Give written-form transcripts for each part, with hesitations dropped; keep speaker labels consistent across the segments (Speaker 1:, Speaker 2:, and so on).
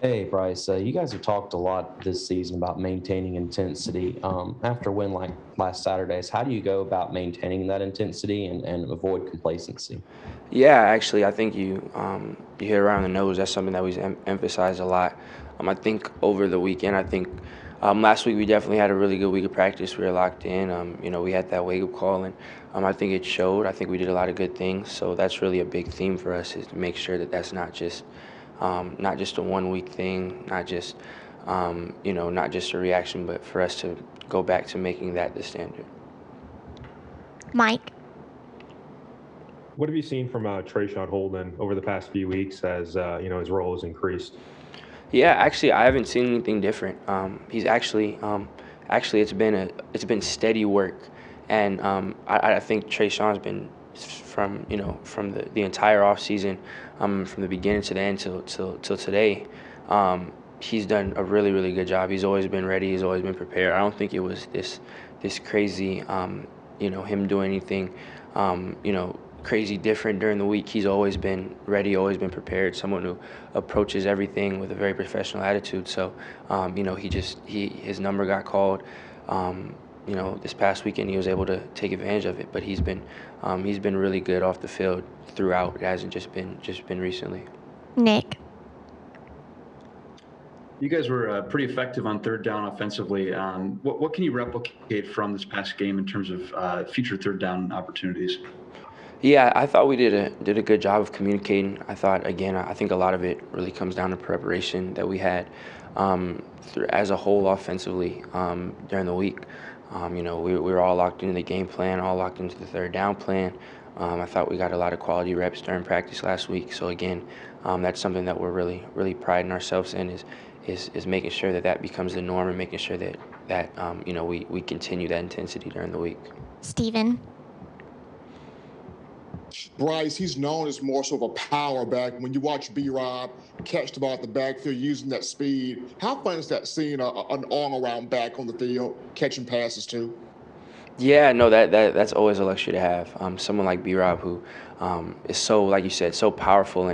Speaker 1: Hey, Bryce, you guys have talked a lot this season about maintaining intensity. After a win like last Saturday's, how do you go about maintaining that intensity and avoid complacency?
Speaker 2: Yeah, actually, I think you hit it around the nose. That's something that we emphasize a lot. I think over the weekend, last week we definitely had a really good week of practice. We were locked in. We had that wake up call, and I think it showed. I think we did a lot of good things. So that's really a big theme for us is to make sure that that's not just a 1 week thing, not just a reaction, but for us to go back to making that the standard.
Speaker 3: Mike.
Speaker 4: What have you seen from Trayshawn Holden over the past few weeks as his role has increased?
Speaker 2: Yeah, actually, I haven't seen anything different. He's actually, it's been steady work, and I think Trey Sean's been from the entire off season, from the beginning to the end till today. He's done a really good job. He's always been ready. He's always been prepared. I don't think it was this crazy, him doing anything, crazy different during the week. He's always been ready, always been prepared. Someone who approaches everything with a very professional attitude. So, his number got called. This past weekend he was able to take advantage of it. But he's been really good off the field throughout. It hasn't just been recently.
Speaker 3: Nick.
Speaker 5: You guys were pretty effective on third down offensively. What can you replicate from this past game in terms of future third down opportunities?
Speaker 2: Yeah, I thought we did a good job of communicating. I think a lot of it really comes down to preparation that we had as a whole offensively during the week. We were all locked into the game plan, all locked into the third down plan. I thought we got a lot of quality reps during practice last week. So again, that's something that we're really priding ourselves in is making sure that becomes the norm and making sure that we continue that intensity during the week.
Speaker 3: Steven.
Speaker 6: Bryce, he's known as more so of a power back. When you watch B-Rob catch the ball at the backfield using that speed, how fun is that seeing an all-around back on the field catching passes too?
Speaker 2: Yeah, no, that's always a luxury to have. Someone like B-Rob who is so, like you said, so powerful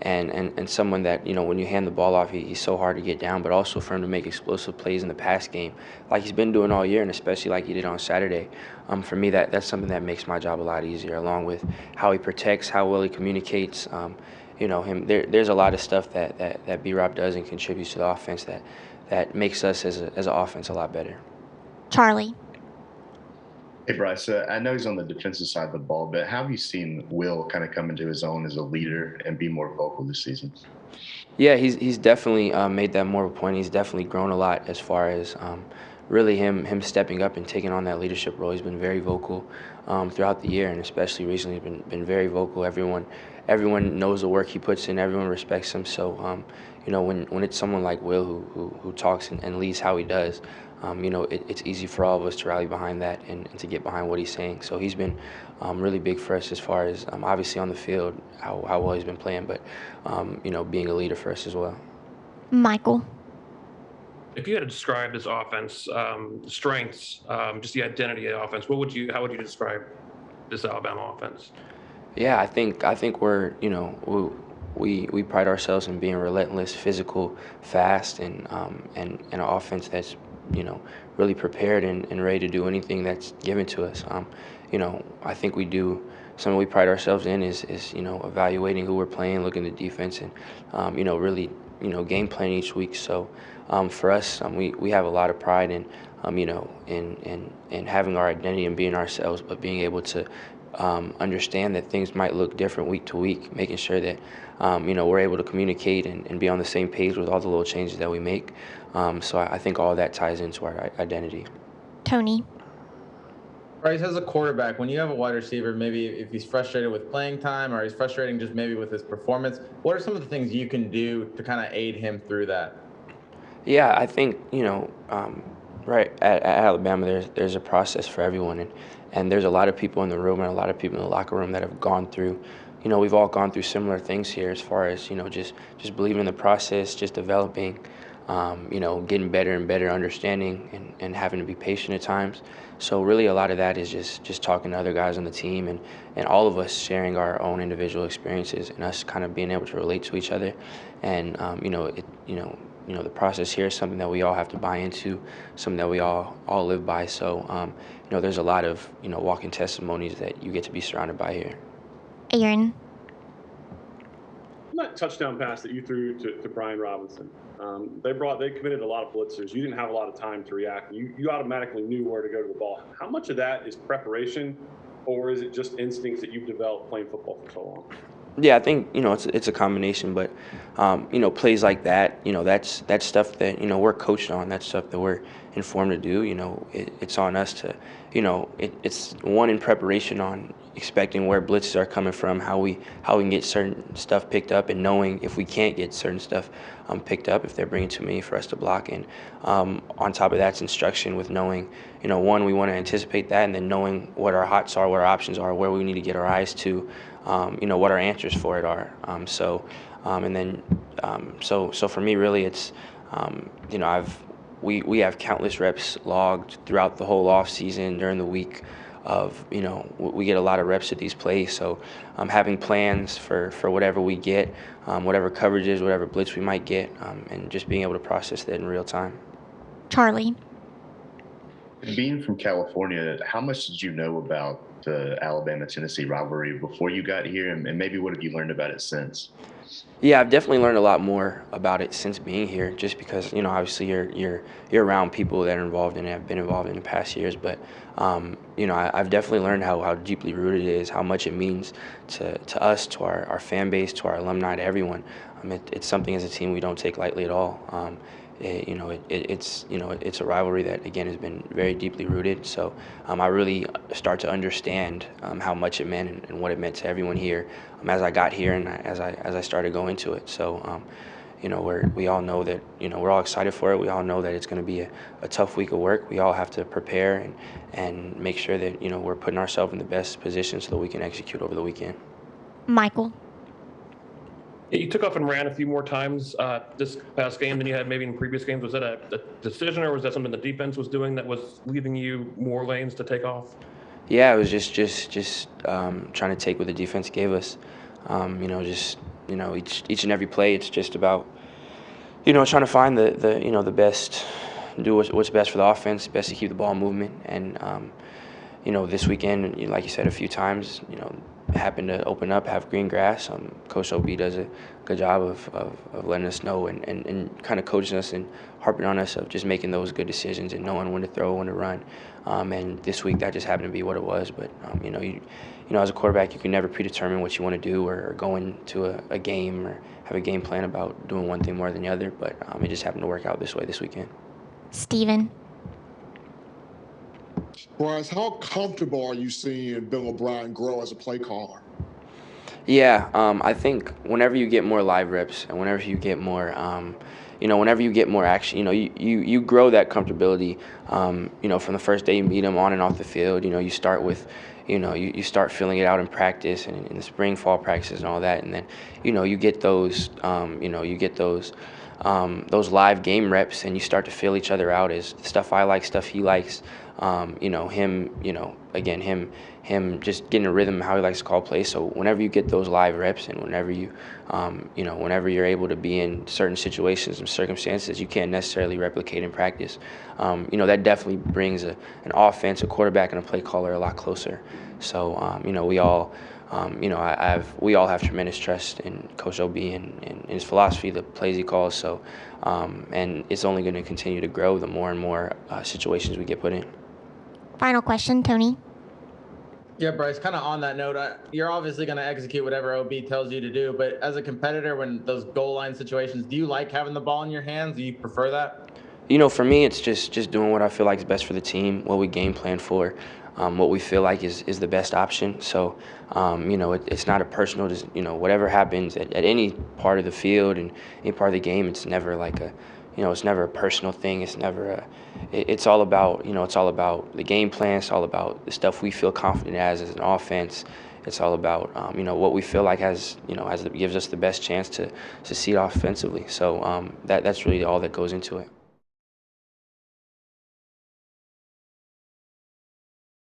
Speaker 2: and someone that, when you hand the ball off, he's so hard to get down, but also for him to make explosive plays in the pass game like he's been doing all year, and especially like he did on Saturday. For me, that's something that makes my job a lot easier, along with how he protects, how well he communicates. There's a lot of stuff that B-Rob does and contributes to the offense that makes us as an offense a lot better.
Speaker 3: Charlie.
Speaker 7: Hey, Bryce, I know he's on the defensive side of the ball, but how have you seen Will kind of come into his own as a leader and be more vocal this season?
Speaker 2: Yeah, he's definitely made that more of a point. He's definitely grown a lot as far as really him stepping up and taking on that leadership role. He's been very vocal throughout the year, and especially recently, been very vocal. Everyone knows the work he puts in. Everyone respects him. So when it's someone like Will who talks and leads how he does, it's easy for all of us to rally behind that and to get behind what he's saying. So he's been really big for us as far as obviously on the field, how well he's been playing, but being a leader for us as well.
Speaker 3: Michael.
Speaker 8: If you had to describe this offense, strengths, just the identity of the offense, how would you describe this Alabama offense?
Speaker 2: Yeah, I think we pride ourselves in being relentless, physical, fast, and an offense that's really prepared and ready to do anything that's given to us. I think something we pride ourselves in is evaluating who we're playing, looking at defense, and really game planning each week. So for us, we have a lot of pride in having our identity and being ourselves, but being able to understand that things might look different week to week, making sure that we're able to communicate and be on the same page with all the little changes that we make. So I think all that ties into our identity.
Speaker 3: Tony.
Speaker 9: Bryce, as a quarterback, when you have a wide receiver, maybe if he's frustrated with playing time or he's frustrating just maybe with his performance, what are some of the things you can do to kind of aid him through that?
Speaker 2: Yeah, I think right at Alabama, there's a process for everyone, and there's a lot of people in the room and a lot of people in the locker room that have gone through. We've all gone through similar things here as far as just believing in the process, just developing, getting better and better understanding and having to be patient at times. So really a lot of that is just talking to other guys on the team and all of us sharing our own individual experiences and us kind of being able to relate to each other. And, the process here is something that we all have to buy into, something that we all live by. So, there's a lot of, walking testimonies that you get to be surrounded by here.
Speaker 3: Aaron.
Speaker 10: That touchdown pass that you threw to Brian Robinson, they committed a lot of blitzers. You didn't have a lot of time to react. You automatically knew where to go to the ball. How much of that is preparation, or is it just instincts that you've developed playing football for so long?
Speaker 2: Yeah, I think it's a combination, but plays like that, that's stuff that we're coached on. That's stuff that we're informed to do. It's on us to, it's one in preparation on expecting where blitzes are coming from, how we can get certain stuff picked up, and knowing if we can't get certain stuff picked up, if they're bringing too many for us to block. And on top of that's instruction with knowing, one, we want to anticipate that, and then knowing what our hots are, what our options are, where we need to get our eyes to. What our answers for it are. So for me, really, it's, we have countless reps logged throughout the whole off season during the week of, we get a lot of reps at these plays. So having plans for whatever we get, whatever coverages, whatever blitz we might get, and just being able to process that in real time.
Speaker 3: Charlie.
Speaker 7: Being from California, how much did you know about the Alabama Tennessee rivalry before you got here, and maybe what have you learned about it since?
Speaker 2: Yeah, I've definitely learned a lot more about it since being here, just because obviously you're around people that are involved and have been involved in the past years. But I've definitely learned how deeply rooted it is, how much it means to us, to our fan base, to our alumni, to everyone. It's something as a team we don't take lightly at all. It's a rivalry that again has been very deeply rooted. So I really start to understand how much it meant and what it meant to everyone here as I got here and as I started going into it. So we all know that we're all excited for it. We all know that it's going to be a tough week of work. We all have to prepare and make sure that we're putting ourselves in the best position so that we can execute over the weekend.
Speaker 3: Michael.
Speaker 8: You took off and ran a few more times this past game than you had maybe in previous games. Was that a decision, or was that something the defense was doing that was leaving you more lanes to take off?
Speaker 2: Yeah, it was just trying to take what the defense gave us. Each and every play, it's just about trying to find the best, do what's best for the offense, best to keep the ball movement. And this weekend, like you said a few times, happened to open up, have green grass. Coach OB does a good job of letting us know and kind of coaching us and harping on us of just making those good decisions and knowing when to throw, when to run. And this week that just happened to be what it was. But as a quarterback, you can never predetermine what you want to do or go into a game or have a game plan about doing one thing more than the other. But it just happened to work out this way this weekend.
Speaker 3: Steven.
Speaker 6: Bryce, how comfortable are you seeing Bill O'Brien grow as a play caller?
Speaker 2: Yeah, I think whenever you get more live reps and whenever you get more, whenever you get more action, you grow that comfortability. From the first day you meet them on and off the field, you start with, you start feeling it out in practice and in the spring, fall practices and all that, and then, you get those, those live game reps and you start to feel each other out as stuff I like, stuff he likes. Him just getting a rhythm of how he likes to call plays. So whenever you get those live reps and whenever you, whenever you're able to be in certain situations and circumstances you can't necessarily replicate in practice, that definitely brings an offense, a quarterback, and a play caller a lot closer. So, we all, we all have tremendous trust in Coach OB and his philosophy, the plays he calls. So, and it's only going to continue to grow the more and more situations we get put in.
Speaker 3: Final question, Tony.
Speaker 9: Yeah, Bryce, kind of on that note, you're obviously going to execute whatever OB tells you to do, but as a competitor, when those goal line situations, do you like having the ball in your hands? Do you prefer that?
Speaker 2: For me, it's just doing what I feel like is best for the team, what we game plan for, what we feel like is the best option. So, it's not a personal, just, whatever happens at any part of the field and any part of the game, it's never like a, it's never a personal thing. It's never it's all about, it's all about the game plan. It's all about the stuff we feel confident as an offense. It's all about, what we feel like gives us the best chance to succeed offensively. So that's really all that goes into it.